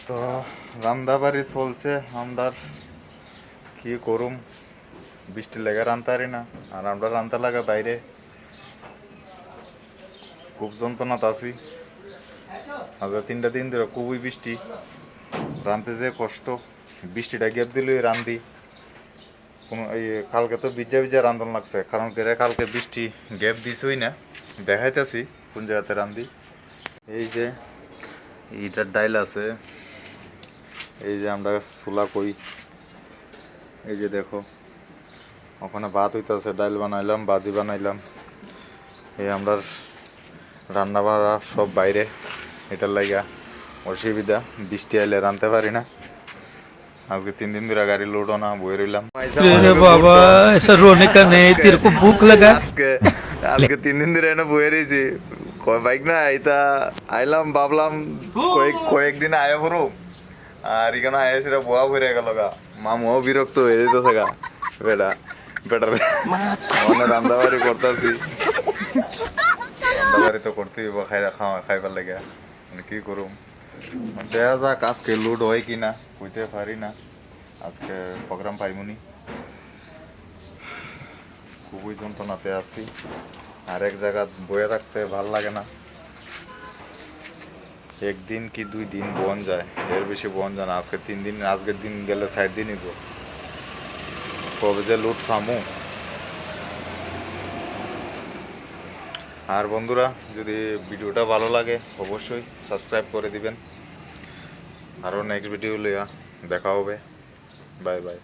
তো রান্দাবাড়ি চলছে আমরার কি করুম, বৃষ্টি লেগে রানতে পারি না। আর আমরা রানতে লাগা বাইরে খুব যন্ত্রণাত আছি। আজ 3 দিন ধরে খুবই বৃষ্টি, রানতে যে কষ্ট। বৃষ্টিটা গ্যাপ দিলেই রান্ধি কোনো এই কালকে তো ভিজা ভিজা রান্ধন লাগছে, কারণ কালকে বৃষ্টি গ্যাপ দিছই না। দেখাইতেছি কোন জায়গাতে রান্ধি। এই যে ইটার ডাইল আছে, এই যে আমরা চুলা কই, এই যে দেখো ওখানে ভাত হইতেছে, ডাইল বানাইলাম, ভাজি বানাইলাম। এই আমরা রান্না বাড়া সব বাইরে, এটার লাগা অসুবিধা, বৃষ্টি আইলে রানতে পারি না। আজকে 3 দিন ধরে গাড়ি লোডও না, বয়ে রইলাম। अरे बाबा ऐसा रोने का नहीं, तेरे को भूख लगा। আজকে আজকে 3 দিন ধরে এনে বয়ে রয়েছি। বাইক না এটা আইলাম, ভাবলাম কয়েকদিন আয়া পড়ো, আর এখানে আয়া সেটা বোয়া ভরে গেল গা। মামুও বিরক্ত হয়ে যেতেছে গা। বেটা বেটার মানে রান্দাবাড়ি করতেছি, রান্দাবাড়ি তো করতেই হইব, খাইবার লাগে। মানে কি করুম, দেখা যাক আজকে লোড হয় কিনা, কইতে পারি না। আজকে প্রোগ্রাম পাইমুনি, খুবই যন্ত্রণাতে আছি। আর এক জায়গা বয়ে থাকতে ভাল লাগে না। একদিন কি 2 দিন বন যায়, এর বেশি বন যায় না। আজকে 3 দিন, আজকের দিন গেলে 4 দিনই গো। কবে যে লুট ফামু। আর বন্ধুরা, যদি ভিডিওটা ভালো লাগে অবশ্যই সাবস্ক্রাইব করে দিবেন। আরও নেক্সট ভিডিও লইয়া দেখা হবে। Bye bye.